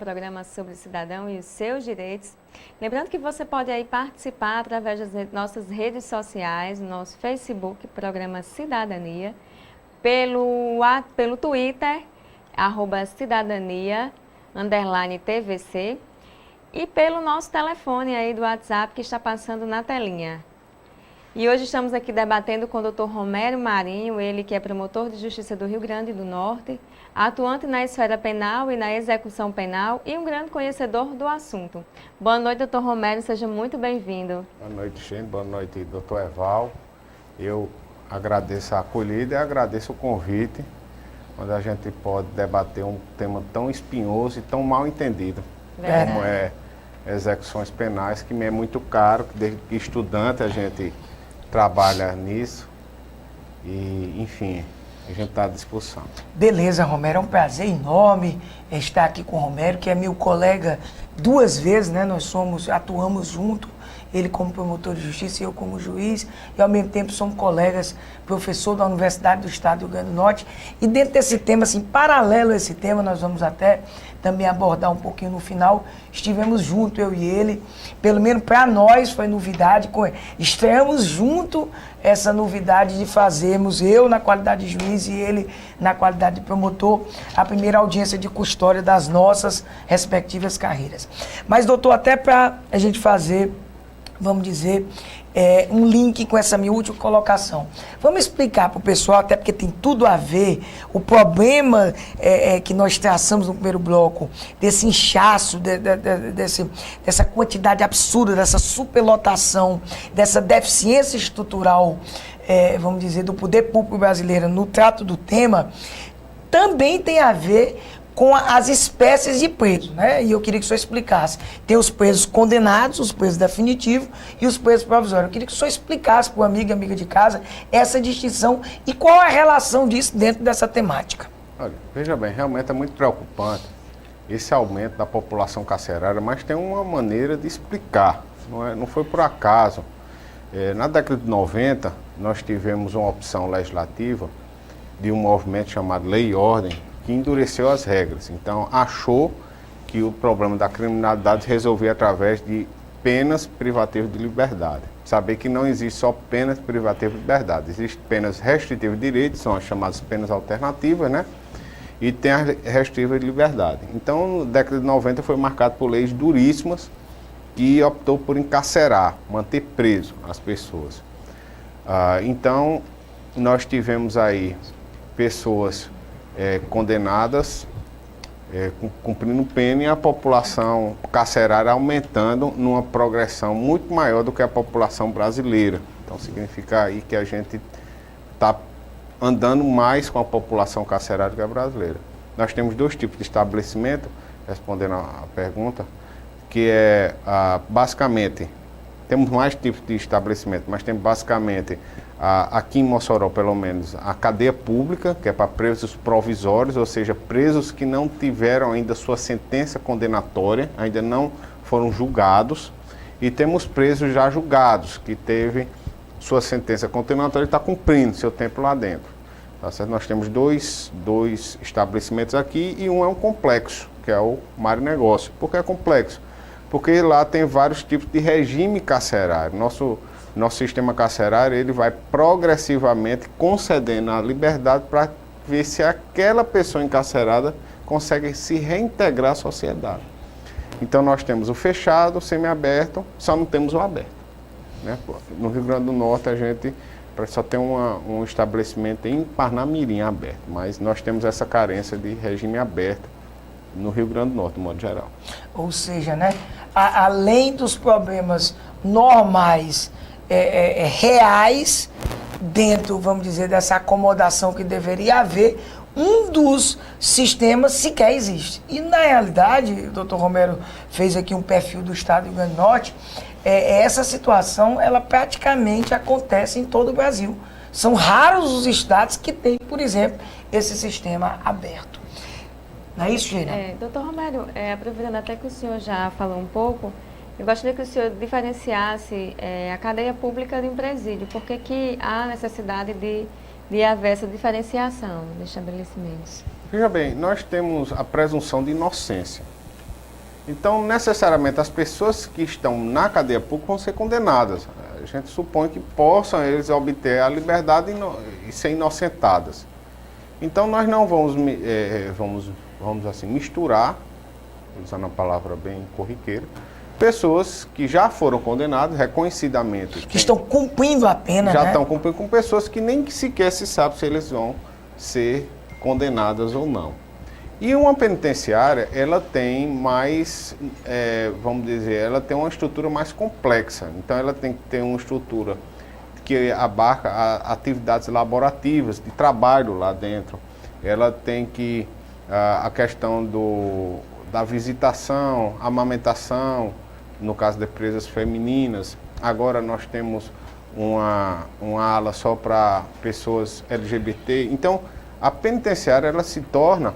programa sobre o cidadão e os seus direitos. Lembrando que você pode aí participar através das nossas redes sociais, no nosso Facebook, Programa Cidadania, pelo Twitter, @cidadania_TVC, e pelo nosso telefone aí do WhatsApp que está passando na telinha. E hoje estamos aqui debatendo com o Dr. Romero Marinho, ele que é promotor de justiça do Rio Grande do Norte, atuante na esfera penal e na execução penal e um grande conhecedor do assunto. Boa noite, Dr. Romero, seja muito bem-vindo. Boa noite, Xene. Boa noite, Dr. Eval. Eu agradeço a acolhida e agradeço o convite, onde a gente pode debater um tema tão espinhoso e tão mal entendido, como é execuções penais, que me é muito caro, que desde que estudante a gente trabalha nisso e, enfim, a gente está à disposição. Beleza, Romero, é um prazer enorme estar aqui com o Romero, que é meu colega 2 vezes, né? Nós atuamos junto, ele como promotor de justiça e eu como juiz, e ao mesmo tempo somos colegas, professor da Universidade do Estado do Rio Grande do Norte. E dentro desse tema, assim, paralelo a esse tema, nós vamos até também abordar um pouquinho no final. Estivemos juntos, eu e ele, pelo menos para nós foi novidade, estreamos junto essa novidade de fazermos, eu na qualidade de juiz e ele na qualidade de promotor, a primeira audiência de custódia das nossas respectivas carreiras. Mas, doutor, até para a gente fazer, vamos dizer, um link com essa minha última colocação. Vamos explicar para o pessoal, até porque tem tudo a ver, o problema que nós traçamos no primeiro bloco, desse inchaço, dessa quantidade absurda, dessa superlotação, dessa deficiência estrutural, vamos dizer, do poder público brasileiro no trato do tema, também tem a ver com as espécies de presos, né? E eu queria que o senhor explicasse. Tem os presos condenados, os presos definitivos e os presos provisórios. Eu queria que o senhor explicasse para o amigo e amiga de casa essa distinção e qual a relação disso dentro dessa temática. Olha, veja bem, realmente é muito preocupante esse aumento da população carcerária, mas tem uma maneira de explicar, não foi por acaso. Na década de 90, nós tivemos uma opção legislativa de um movimento chamado Lei e Ordem, que endureceu as regras. Então, achou que o problema da criminalidade se resolvia através de penas privativas de liberdade. Saber que não existe só penas privativas de liberdade, existem penas restritivas de direitos, são as chamadas penas alternativas, né? E tem as restritivas de liberdade. Então, na década de 90 foi marcado por leis duríssimas que optou por encarcerar, manter preso as pessoas. Então, nós tivemos aí pessoas condenadas, cumprindo pena, e a população carcerária aumentando numa progressão muito maior do que a população brasileira. Então significa aí que a gente está andando mais com a população carcerária do que a brasileira. Nós temos 2 tipos de estabelecimento, respondendo a pergunta, que é basicamente, temos mais tipos de estabelecimento, mas temos basicamente aqui em Mossoró, pelo menos, a cadeia pública, que é para presos provisórios, ou seja, presos que não tiveram ainda sua sentença condenatória, ainda não foram julgados, e temos presos já julgados, que teve sua sentença condenatória e está cumprindo seu tempo lá dentro. Tá certo? Nós temos dois estabelecimentos aqui e um é um complexo, que é o Mário Negócio. Por que é complexo? Porque lá tem vários tipos de regime carcerário. Nosso sistema carcerário, ele vai progressivamente concedendo a liberdade para ver se aquela pessoa encarcerada consegue se reintegrar à sociedade. Então nós temos o fechado, o semiaberto, só não temos o aberto, né? No Rio Grande do Norte a gente só tem um estabelecimento em Parnamirim aberto, mas nós temos essa carência de regime aberto no Rio Grande do Norte, de modo geral. Ou seja, né, além dos problemas normais, reais, dentro, vamos dizer, dessa acomodação que deveria haver, um dos sistemas sequer existe. E, na realidade, o doutor Romero fez aqui um perfil do Estado do Rio Grande do Norte, essa situação, ela praticamente acontece em todo o Brasil. São raros os estados que têm, por exemplo, esse sistema aberto. Não é isso, Gina? Doutor Romero, aproveitando até que o senhor já falou um pouco, eu gostaria que o senhor diferenciasse a cadeia pública de um presídio. Por que há necessidade de haver essa diferenciação dos estabelecimentos? Veja bem, nós temos a presunção de inocência. Então, necessariamente, as pessoas que estão na cadeia pública vão ser condenadas. A gente supõe que possam eles obter a liberdade e ser inocentadas. Então, nós não vamos assim, misturar, usando a palavra bem corriqueira, pessoas que já foram condenadas, reconhecidamente. Que estão cumprindo a pena, já né? estão cumprindo, com pessoas que nem sequer se sabe se eles vão ser condenadas ou não. E uma penitenciária, ela tem mais, vamos dizer, ela tem uma estrutura mais complexa. Então, ela tem que ter uma estrutura que abarca atividades laborativas, de trabalho lá dentro. Ela tem que, a questão da visitação, amamentação, no caso de presas femininas. Agora nós temos uma ala só para pessoas LGBT. Então, a penitenciária, ela se torna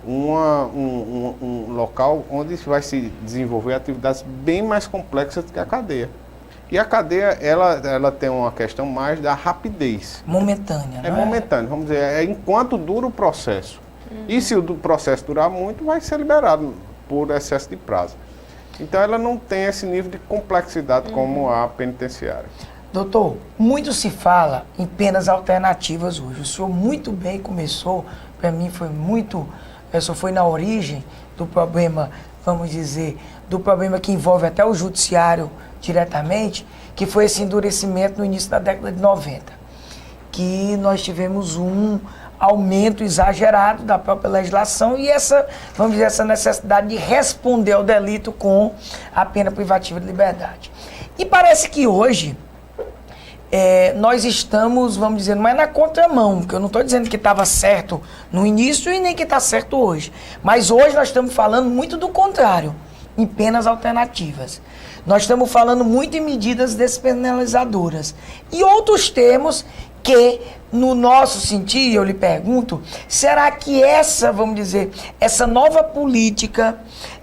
um local onde vai se desenvolver atividades bem mais complexas do que a cadeia. E a cadeia, ela tem uma questão mais da rapidez. Momentânea, né? É momentânea, vamos dizer, é enquanto dura o processo. E se o processo durar muito, vai ser liberado por excesso de prazo. Então, ela não tem esse nível de complexidade como a penitenciária. Doutor, muito se fala em penas alternativas hoje. O senhor muito bem começou, para mim foi muito... O senhor foi na origem do problema, vamos dizer, do problema que envolve até o judiciário diretamente, que foi esse endurecimento no início da década de 90. Que nós tivemos um aumento exagerado da própria legislação e essa, vamos dizer, essa necessidade de responder ao delito com a pena privativa de liberdade. E parece que hoje nós estamos, vamos dizer, não é na contramão, porque eu não estou dizendo que estava certo no início e nem que está certo hoje. Mas hoje nós estamos falando muito do contrário, em penas alternativas. Nós estamos falando muito em medidas despenalizadoras. E outros termos que, no nosso sentido, eu lhe pergunto, será que essa, vamos dizer, essa nova política,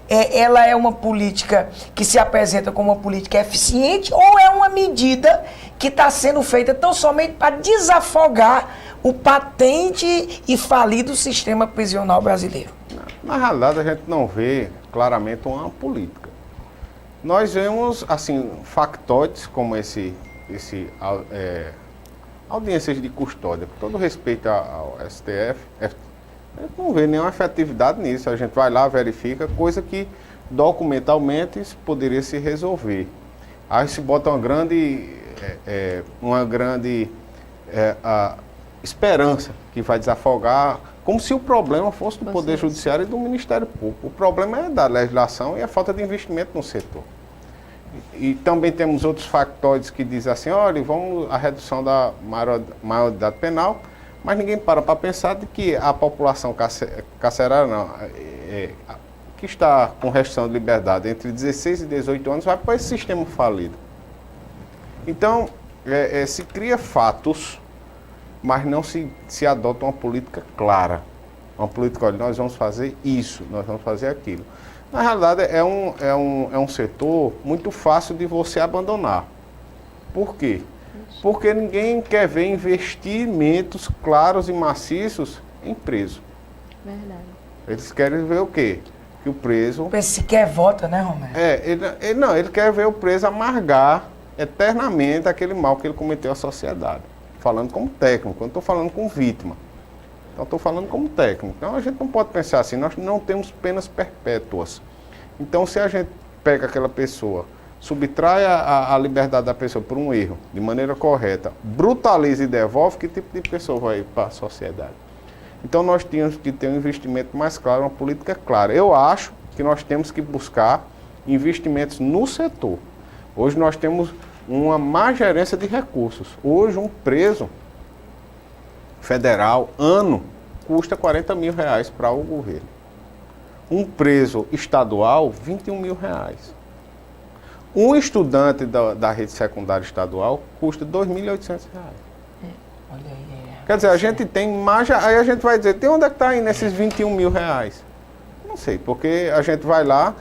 ela é uma política que se apresenta como uma política eficiente ou é uma medida que está sendo feita tão somente para desafogar o patente e falido sistema prisional brasileiro? Na realidade, a gente não vê claramente uma política. Nós vemos, assim, factoides como audiências de custódia. Com todo respeito ao STF, a gente não vê nenhuma efetividade nisso. A gente vai lá, verifica, coisa que documentalmente isso poderia se resolver. Aí se bota uma grande esperança que vai desafogar, como se o problema fosse do Poder Judiciário e do Ministério Público. O problema é da legislação e a falta de investimento no setor. E também temos outros factores que dizem assim, olha, vamos a redução da maioridade penal, mas ninguém para pensar de que a população carcerária, que está com restrição de liberdade entre 16 e 18 anos, vai para esse sistema falido. Então, se cria fatos, mas não se adota uma política clara. Uma política, olha, nós vamos fazer isso, nós vamos fazer aquilo. Na realidade, é um setor muito fácil de você abandonar. Por quê? Porque ninguém quer ver investimentos claros e maciços em preso. Verdade. Eles querem ver o quê? Que o preso... Se quer, vota, né, Romero? Ele quer ver o preso amargar eternamente aquele mal que ele cometeu à sociedade. Falando como técnico, eu não estou falando como vítima. Então, estou falando como técnico. Então, a gente não pode pensar assim, nós não temos penas perpétuas. Então, se a gente pega aquela pessoa, subtrai a liberdade da pessoa por um erro, de maneira correta, brutaliza e devolve, que tipo de pessoa vai para a sociedade? Então, nós temos que ter um investimento mais claro, uma política clara. Eu acho que nós temos que buscar investimentos no setor. Hoje, nós temos uma má gerência de recursos. Hoje, um preso federal, ano, custa R$40 mil para o governo. Um preso estadual, R$21 mil. Um estudante da rede secundária estadual custa R$2.800. Olha aí. Quer dizer, a gente tem mais... Aí a gente vai dizer, tem onde é que está indo esses R$21 mil? Não sei, porque a gente vai lá,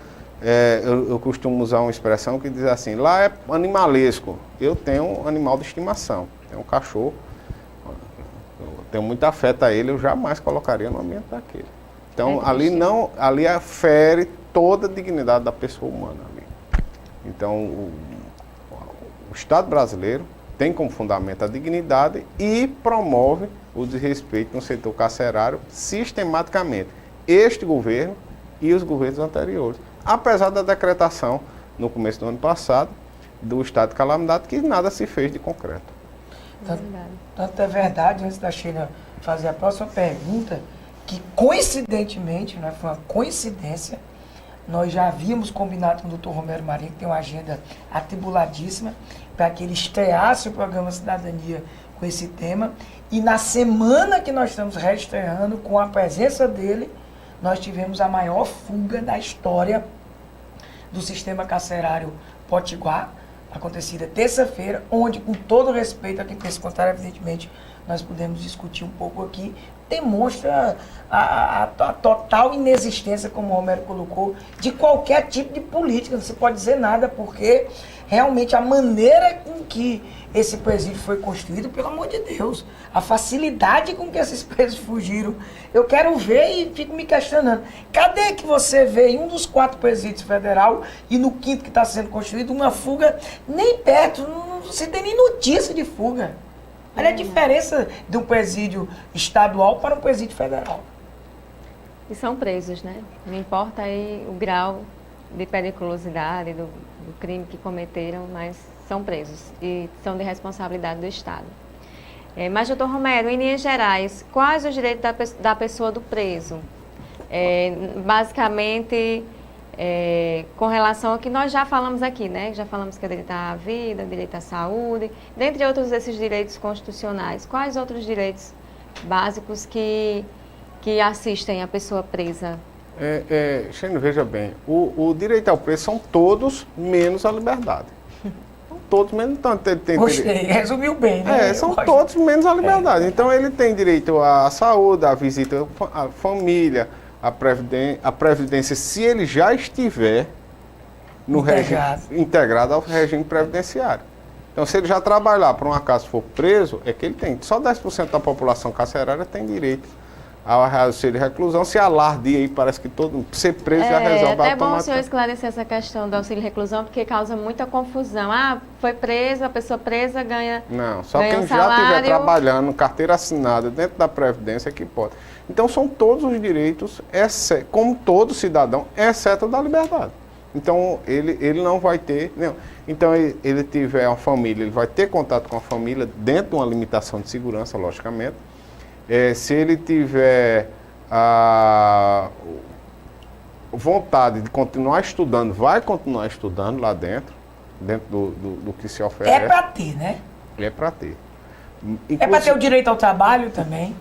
eu costumo usar uma expressão que diz assim, lá é animalesco. Eu tenho um animal de estimação, tenho um cachorro, eu tenho muito afeto a ele, eu jamais colocaria no ambiente daquele. Então, ali fere toda a dignidade da pessoa humana ali. Então, o Estado brasileiro tem como fundamento a dignidade e promove o desrespeito no setor carcerário sistematicamente. Este governo e os governos anteriores. Apesar da decretação, no começo do ano passado, do estado de calamidade, que nada se fez de concreto. Tanto é verdade, antes da Sheila fazer a próxima pergunta, que coincidentemente, né, foi uma coincidência, nós já havíamos combinado com o Dr. Romero Marinho, que tem uma agenda atribuladíssima, para que ele estreasse o programa Cidadania com esse tema. E na semana que nós estamos reestreando, com a presença dele, nós tivemos a maior fuga da história do sistema carcerário potiguar, acontecida terça-feira, onde, com todo respeito a quem pensa contrário, evidentemente, nós podemos discutir um pouco aqui, demonstra a total inexistência, como o Romero colocou, de qualquer tipo de política. Não se pode dizer nada, porque realmente a maneira com que esse presídio foi construído, pelo amor de Deus, a facilidade com que esses presos fugiram, eu quero ver e fico me questionando. Cadê que você vê em um dos 4 presídios federal e no 5º que está sendo construído uma fuga nem perto, não se tem nem notícia de fuga. Olha a diferença de um presídio estadual para um presídio federal. E são presos, né? Não importa aí o grau de periculosidade do crime que cometeram, mas são presos e são de responsabilidade do Estado. Mas, doutor Romero, em linhas gerais, quais os direitos da pessoa do preso? Basicamente, com relação ao que nós já falamos aqui, né? Já falamos que é direito à vida, direito à saúde, dentre outros desses direitos constitucionais. Quais outros direitos básicos que assistem a pessoa presa? Xênio, veja bem, o direito ao preso são todos menos a liberdade. Todos menos. Então, Gostei, resumiu bem, né? São todos menos a liberdade. Então, ele tem direito à saúde, à visita à família, à previdência, se ele já estiver no integrado ao regime previdenciário. Então, se ele já trabalhar, por um acaso for preso, é que ele tem. Só 10% da população carcerária tem direito ao auxílio de reclusão. Se alarde aí, parece que todo ser preso já resolve. É até bom o senhor esclarecer essa questão do auxílio de reclusão, porque causa muita confusão. Foi preso, a pessoa presa ganha. Não, só quem já estiver trabalhando, carteira assinada dentro da Previdência que pode. Então são todos os direitos, como todo cidadão, exceto o da liberdade. Então ele não vai ter. Não. Então ele tiver uma família, ele vai ter contato com a família dentro de uma limitação de segurança, logicamente. Se ele tiver a vontade de continuar estudando, vai continuar estudando lá dentro do que se oferece. É para ter, né? É para ter. É para ter o direito ao trabalho também.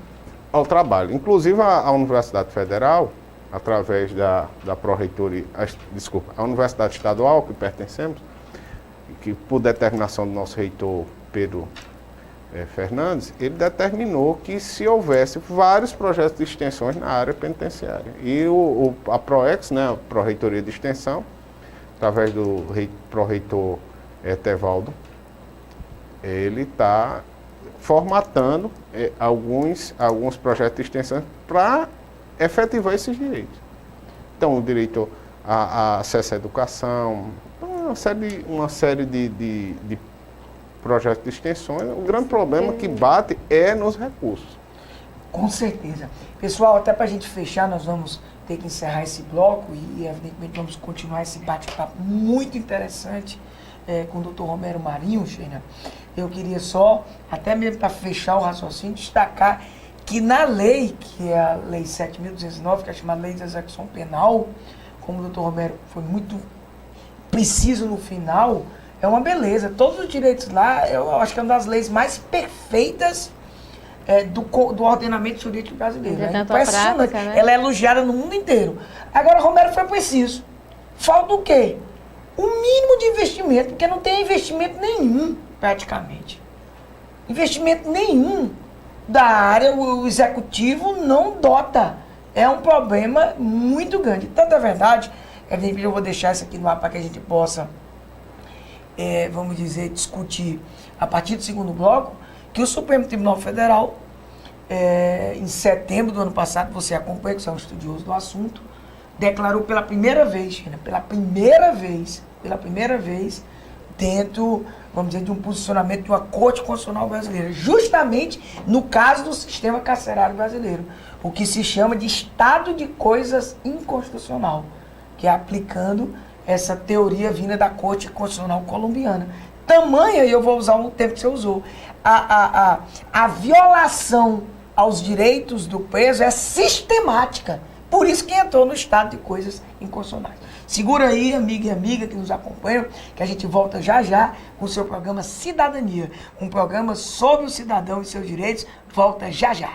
Ao trabalho. Inclusive a Universidade Federal, através da Pró-Reitoria, a Universidade Estadual, que pertencemos, que por determinação do nosso reitor Pedro Fernandes, ele determinou que se houvesse vários projetos de extensões na área penitenciária. E a PROEX, né, a Pró-Reitoria de Extensão, através do Pró-Reitor Tevaldo, ele está formatando alguns projetos de extensão para efetivar esses direitos. Então, o direito a acesso à educação, uma série de projetos de extensões. O grande problema que bate é nos recursos. Com certeza. Pessoal, até para a gente fechar, nós vamos ter que encerrar esse bloco e evidentemente vamos continuar esse bate-papo muito interessante com o Dr. Romero Marinho, Sheila. Eu queria só, até mesmo para fechar o raciocínio, destacar que na lei, que é a Lei 7.209, que é chamada Lei de Execução Penal, como o Dr. Romero foi muito preciso no final, é uma beleza. Todos os direitos lá, eu acho que é uma das leis mais perfeitas do ordenamento jurídico brasileiro. É impressionante. Prática, né? Ela é elogiada no mundo inteiro. Agora, Romero foi preciso. Falta o quê? O mínimo de investimento, porque não tem investimento nenhum, praticamente. Investimento nenhum da área, o executivo não dota. É um problema muito grande. Tanto é verdade, eu vou deixar isso aqui no ar para que a gente possa vamos dizer, discutir a partir do segundo bloco, que o Supremo Tribunal Federal, em setembro do ano passado, você acompanha, que você é um estudioso do assunto, declarou pela primeira vez, China, pela primeira vez, dentro, vamos dizer, de um posicionamento de uma Corte Constitucional brasileira, justamente no caso do sistema carcerário brasileiro, o que se chama de estado de coisas inconstitucional, que é aplicando essa teoria vinda da Corte Constitucional colombiana. Tamanha, e eu vou usar um termo que você usou, a violação aos direitos do preso é sistemática. Por isso que entrou no estado de coisas inconstitucionais. Segura aí, amiga e amiga que nos acompanham, que a gente volta já já com o seu programa Cidadania, um programa sobre o cidadão e seus direitos. Volta já já.